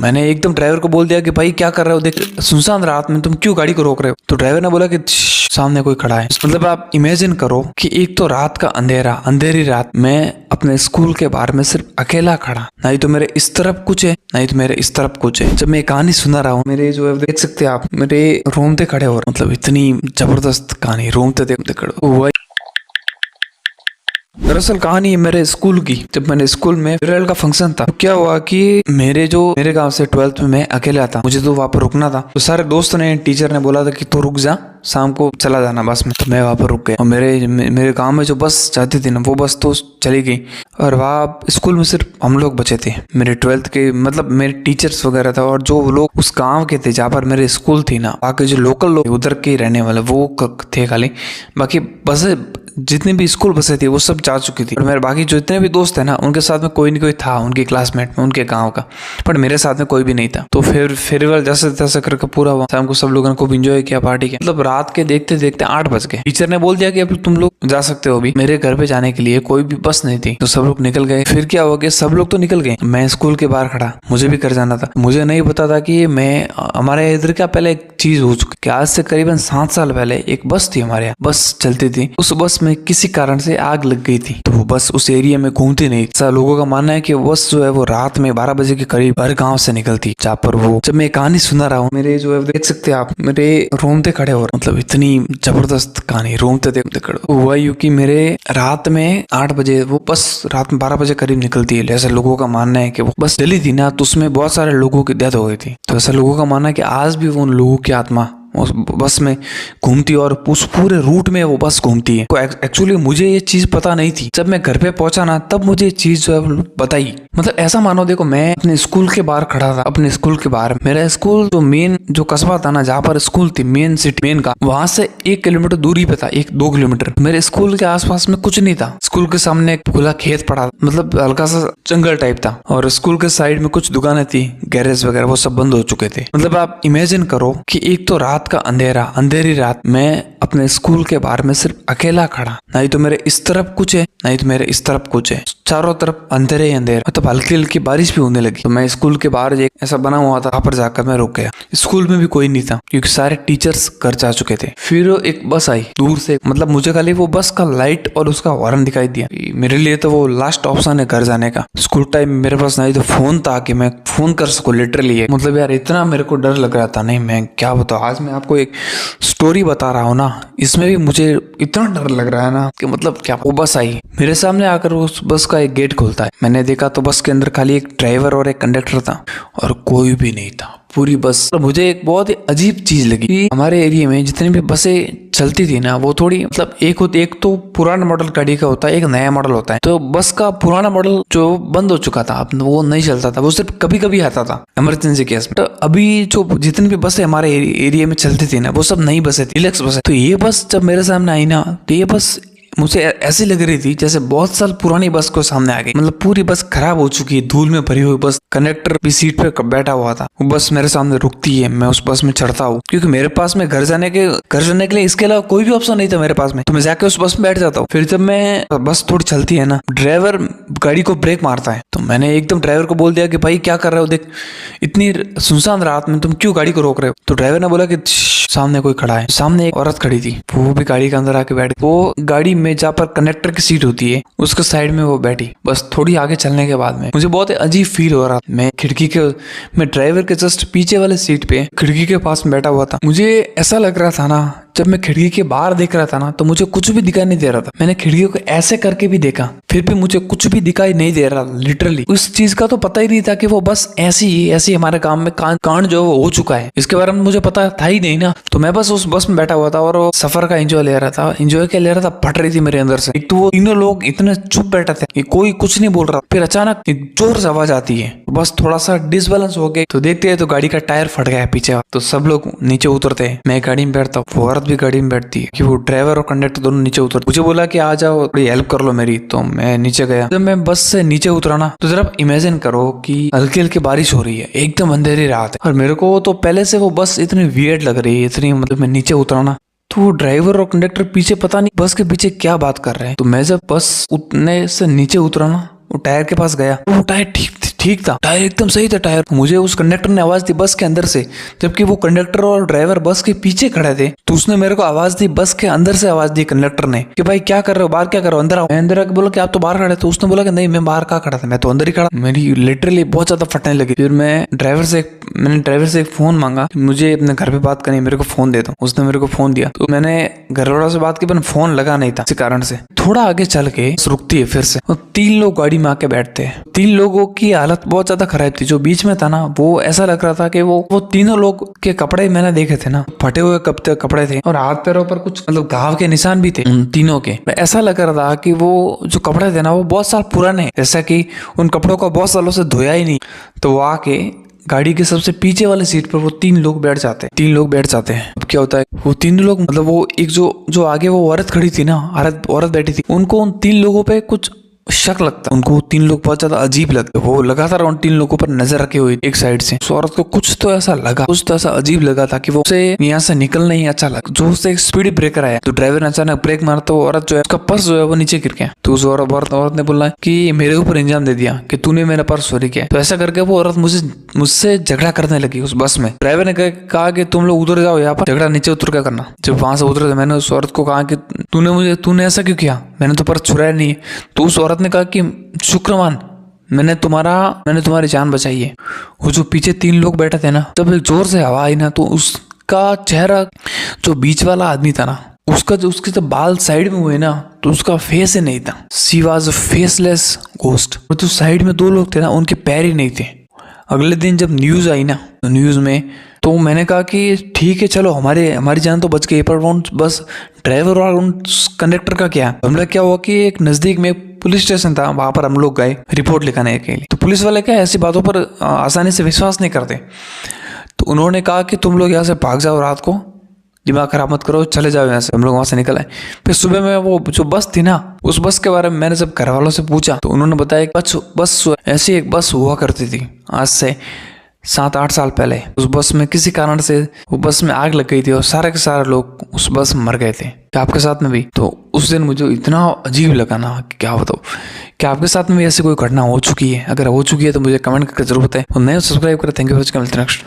मैंने एकदम ड्राइवर को बोल दिया कि भाई क्या कर रहे हो, देख सुनसान रात में तुम क्यों गाड़ी को रोक रहे हो। तो ड्राइवर ने बोला कि सामने कोई खड़ा है। मतलब आप इमेजिन करो कि एक तो रात का अंधेरा, अंधेरी रात, मैं अपने स्कूल के बाहर में सिर्फ अकेला खड़ा, नहीं तो मेरे इस तरफ कुछ है, नहीं तो मेरे इस तरफ कुछ है। जब मैं कहानी सुना रहा हूँ, मेरे जो है देख सकते हैं आप, मेरे रोमते खड़े हो रहे, मतलब इतनी जबरदस्त कहानी, रोमते देखते खड़े हुआ। दरअसल कहानी है मेरे स्कूल की। जब मैंने स्कूल में फेयरवेल का फंक्शन था, तो क्या हुआ कि मेरे गांव से 12th में मैं अकेला था, मुझे तो वहां पर रुकना था। तो सारे दोस्त ने, टीचर ने बोला था कि तू रुक जा, शाम को चला जाना बस में। तो मैं वहां पर रुक गया और मेरे गांव में जो बस जाती थी ना, वो बस तो चली गई और वहाँ स्कूल में सिर्फ हम लोग बचे थे, मेरे 12th के, मतलब मेरे टीचर्स वगैरह था। और जो लोग उस गाँव के थे जहाँ पर मेरे स्कूल थी ना, बाकी जो लोकल लोग उधर के रहने वाले वो थे खाली। बाकी बसें, जितनी भी स्कूल बसें थी वो सब जा चुकी थी। और मेरे बाकी जो इतने भी दोस्त है ना, उनके साथ में कोई नहीं कोई था, उनके क्लासमेट में, उनके गांव का, बट मेरे साथ में कोई भी नहीं था। तो फिर फेयरवेल जैसे तैसे करके पूरा हुआ। शाम को सब लोगों ने खूब एंजॉय किया, पार्टी किया। मतलब रात के देखते देखते 8 बज गए। टीचर ने बोल दिया कि अब तुम लोग जा सकते हो। अभी मेरे घर पे जाने के लिए कोई भी बस नहीं थी, तो सब लोग निकल गए। फिर क्या हुआ कि सब लोग तो निकल गए, मैं स्कूल के बाहर खड़ा, मुझे भी घर जाना था। मुझे नहीं पता था कि मैं, हमारे इधर क्या पहले एक चीज हो चुकी कि आज से करीबन 7 साल पहले एक बस थी हमारे यहाँ, बस चलती थी। उस बस में किसी कारण से आग लग गई थी, तो वो बस उस एरिया में घूमती नहीं। ऐसा लोगों का मानना है कि बस जो है वो रात में 12 बजे के करीब हर गांव से निकलती, जहाँ पर वो, जब मैं कहानी सुना रहा हूँ, मेरे जो है देख सकते हैं आप, मेरे रोमते खड़े हो रहे, मतलब इतनी जबरदस्त कहानी, रोमते देखते खड़े हुआ। क्योंकि मेरे रात में 8 बजे वो बस रात में 12 बजे करीब निकलती है। ऐसा लोगों का मानना है कि वो बस चली थी ना, तो उसमें बहुत सारे लोगों की डेथ हो गई थी। तो ऐसा लोगों का मानना है कि आज भी वो उन लोगों की आत्मा उस बस में घूमती है और उस पूरे रूट में वो बस घूमती है। तो एक्चुअली मुझे ये चीज पता नहीं थी। जब मैं घर पे पहुंचा ना, तब मुझे ये चीज जो है बताई। मतलब ऐसा मानो, देखो मैं अपने स्कूल के बाहर खड़ा था, अपने स्कूल के बाहर, मेरा स्कूल जो मेन जो कस्बा था ना, जहाँ पर स्कूल थी, मेन सिटी, मेन का, वहां से 1 किलोमीटर दूरी पे था, 1-2 किलोमीटर। मेरे स्कूल के आसपास में कुछ नहीं था। स्कूल के सामने एक खुला खेत पड़ा, मतलब हल्का सा जंगल टाइप था, और स्कूल के साइड में कुछ दुकानें थी, गैरेज वगैरह, वो सब बंद हो चुके थे। मतलब आप इमेजिन करो कि एक तो रात का अंधेरा, अंधेरी रात, मैं अपने स्कूल के बाहर में सिर्फ अकेला खड़ा, नहीं तो मेरे इस तरफ कुछ है, नहीं तो मेरे इस तरफ कुछ है, चारों तरफ अंधेरे ही अंधेरे। मतलब हल्की हल्की बारिश भी होने लगी। तो मैं स्कूल के बाहर एक ऐसा बना हुआ था, वहां पर जाकर मैं रुक गया। स्कूल में भी कोई नहीं था, क्योंकि सारे टीचर्स घर जा चुके थे। फिर एक बस आई दूर से, मतलब मुझे खाली वो बस का लाइट और उसका हॉर्न दिखाई दिया। मेरे लिए तो वो लास्ट ऑप्शन है घर जाने का। स्कूल टाइम मेरे पास नहीं तो फोन था कि मैं फोन कर सकूं, लिटरली। मतलब यार इतना मेरे को डर लग रहा था, नहीं मैं क्या बताऊं। आज मैं आपको एक स्टोरी बता रहा हूँ ना, इसमें भी मुझे इतना डर लग रहा है ना कि मतलब क्या। वो बस आई, मेरे सामने आकर उस बस का एक गेट खुलता है। मैंने देखा तो बस के अंदर खाली एक ड्राइवर और एक कंडक्टर था, और कोई भी नहीं था पूरी बस। तो मुझे एक बहुत ही अजीब चीज लगी कि हमारे एरिया में जितनी भी बसें चलती थी ना, वो थोड़ी, मतलब एक तो पुराना मॉडल गाड़ी का होता है, एक नया मॉडल होता है। तो बस का पुराना मॉडल जो बंद हो चुका था, वो नहीं चलता था, वो सिर्फ कभी कभी आता था इमरजेंसी केस में। तो अभी जो जितनी भी बसें हमारे एरिया में चलती थी ना, वो सब नई बसें थी, डिलक्स बसें। तो ये बस जब मेरे सामने आई ना, तो ये बस मुझे ऐसी लग रही थी जैसे बहुत साल पुरानी बस को सामने आ गई। मतलब पूरी बस खराब हो चुकी है, धूल में भरी हुई बस, कंडक्टर भी सीट पे बैठा हुआ था। वो बस मेरे सामने रुकती है, मैं उस बस में चढ़ता हूँ, क्योंकि मेरे पास में घर जाने के लिए इसके अलावा कोई भी ऑप्शन नहीं था मेरे पास में। तो मैं जाके उस बस में बैठ जाता हूँ। फिर जब मैं, बस थोड़ी चलती है ना, ड्राइवर गाड़ी को ब्रेक मारता है। तो मैंने एकदम ड्राइवर को बोल दिया कि भाई क्या कर रहे हो, देख इतनी सुनसान रात में तुम क्यों गाड़ी को रोक रहे हो। तो ड्राइवर ने बोला कि सामने कोई खड़ा है। सामने एक औरत खड़ी थी, वो भी गाड़ी के अंदर आके बैठ, वो गाड़ी में जहाँ पर कंडक्टर की सीट होती है उसके साइड में वो बैठी। बस थोड़ी आगे चलने के बाद में मुझे बहुत अजीब फील हो रहा था। मैं ड्राइवर के जस्ट पीछे वाले सीट पे खिड़की के पास में बैठा हुआ था। मुझे ऐसा लग रहा था ना, जब मैं खिड़की के बाहर देख रहा था ना, तो मुझे कुछ भी दिखाई नहीं दे रहा था। मैंने खिड़की को ऐसे करके भी देखा, फिर भी मुझे कुछ भी दिखाई नहीं दे रहा। लिटरली उस चीज का तो पता ही नहीं था कि वो बस ऐसी हमारे काम में कांड जो हो चुका है, इसके बारे में मुझे पता था ही नहीं ना। तो मैं बस उस बस में बैठा हुआ था और वो सफर का एंजॉय ले रहा था। फट रही थी मेरे अंदर से। एक तो वो तीनों लोग इतने चुप बैठे थे कि कोई कुछ नहीं बोल रहा। फिर अचानक एक जोर से आवाज आती है, बस थोड़ा सा डिसबैलेंस हो गए। तो देखते हैं तो गाड़ी का टायर फट गया है पीछे। तो सब लोग नीचे उतरते हैं, मैं गाड़ी में बैठता हूँ, वो औरत भी गाड़ी में बैठती है, कि वो ड्राइवर और कंडक्टर दोनों नीचे उतर। मुझे बोला कि आ जाओ, थोड़ी हेल्प कर लो मेरी। तो मैं नीचे गया। जब मैं बस से नीचे उतरा ना, तो जरा इमेजिन करो कि हल्की हल्की बारिश हो रही है, एकदम अंधेरी रात है, और मेरे को तो पहले से वो बस इतनी वियर्ड लग रही है, इतनी, मतलब मैं नीचे उतरा ना, तो वो ड्राइवर और कंडक्टर पीछे पता नहीं बस के पीछे क्या बात कर रहे हैं। तो मैं जब बस उतरने से नीचे उतरा ना, वो टायर के पास गया, वो टायर ठीक था, टायर एकदम सही था टायर। मुझे उस कंडक्टर ने आवाज दी बस के अंदर से, जबकि वो कंडक्टर और ड्राइवर बस के पीछे खड़े थे। तो उसने मेरे को आवाज दी बस के अंदर से, आवाज दी कंडक्टर ने कि भाई क्या कर रहे हो, बाहर क्या कर रहे हो, अंदर आओ। मैं अंदर आके बोला कि आप तो बाहर खड़े। तो उसने बोला कि नहीं मैं बाहर कहाँ खड़ा था, मैं तो अंदर ही खड़ा। मेरी लिटरली बहुत ज्यादा फटने लगी। फिर मैंने ड्राइवर से एक फोन मांगा, मुझे अपने घर पे बात करनी, मेरे को फोन दे दो। उसने मेरे को फोन दिया। तो मैंने घर वालों से बात की, पर फोन लगा नहीं था, इसी कारण से। थोड़ा आगे चल के रुकती है फिर से, और 3 लोग गाड़ी में आके बैठते हैं। 3 लोगों की हालत बहुत ज्यादा खराब थी। जो बीच में था ना, वो ऐसा लग रहा था कि वो तीनों लोग के कपड़े मैंने देखे थे ना, फटे हुए कपड़े थे, और हाथ पैरों पर कुछ मतलब घाव के निशान भी थे उन तीनों के। ऐसा लग रहा था कि वो जो कपड़े थे ना, वो बहुत साल पुराने, जैसा कि उन कपड़ों को बहुत सालों से धोया ही नहीं। तो वो आके गाड़ी के सबसे पीछे वाले सीट पर वो 3 लोग बैठ जाते हैं। अब क्या होता है, वो 3 लोग मतलब वो एक जो आगे वो औरत खड़ी थी ना, औरत बैठी थी, उनको उन 3 लोगों पे कुछ शक लगता। उनको 3 लोग बहुत ज्यादा अजीब लगते। वो लगातार उन 3 लोगों पर नजर रखे हुए एक साइड से। उस औरत को कुछ तो ऐसा अजीब लगा था कि वो उसे यहाँ से निकलना ही अच्छा लगा। जो उससे एक स्पीड ब्रेकर आया, तो ड्राइवर ने अचानक ब्रेक मारा, तो औरत जो है उसका पर्स जो है वो नीचे गिर गया। तो उस औरत ने बोला कि मेरे ऊपर इल्जाम दे दिया कि तूने मेरा पर्स चोरी किया। तो ऐसा करके वो औरत मुझसे झगड़ा करने लगी उस बस में। ड्राइवर ने कहा कि तुम लोग उतर जाओ, यहाँ पर झगड़ा नीचे उतर क्या करना। जब वहां से उतरे तो मैंने उस औरत को कहा कि तूने ऐसा क्यों किया, मैंने तो पर्स चुराया नहीं। तो उस औरत ने कहा कि शुक्रमान, मैंने तुम्हारी जान बचाई है। वो जो पीछे 3 लोग बैठे थे ना, तब एक जोर से हवा आई ना, तो उसका चेहरा, जो बीच वाला आदमी था ना, उसके जब बाल साइड में हुए ना, तो उसका फेस ही नहीं था। She was a faceless ghost. और जो साइड में 2 लोग थे ना, उनके पैर ही नहीं थे। अगले दिन जब न्यूज आई ना, तो न्यूज में तो मैंने कहा कि ठीक है चलो, हमारी जान तो बच गई, पर बस ड्राइवर और उन कंडक्टर का क्या। हमला क्या हुआ कि एक नजदीक में पुलिस स्टेशन था, वहां पर हम लोग गए रिपोर्ट लिखाने के लिए। तो पुलिस वाले क्या ऐसी बातों पर आसानी से विश्वास नहीं करते। तो उन्होंने कहा कि तुम लोग यहाँ से भाग जाओ, रात को दिमाग खराब मत करो, चले जाओ यहाँ से। हम लोग वहां से निकल आए। फिर सुबह में वो जो बस थी ना, उस बस के बारे में मैंने जब घर वालों से पूछा, तो उन्होंने बताया बस ऐसी एक बस हुआ करती थी आज से 7-8 साल पहले। उस बस में किसी कारण से वो बस में आग लग गई थी, और सारे के सारे लोग उस बस में मर गए थे। क्या आपके साथ में भी? तो उस दिन मुझे इतना अजीब लगा ना कि क्या बताओ। क्या आपके साथ में भी ऐसी कोई घटना हो चुकी है? अगर हो चुकी है तो मुझे कमेंट करके जरूर बताएं, और नए सब्सक्राइब करें। Thank you for watching. Next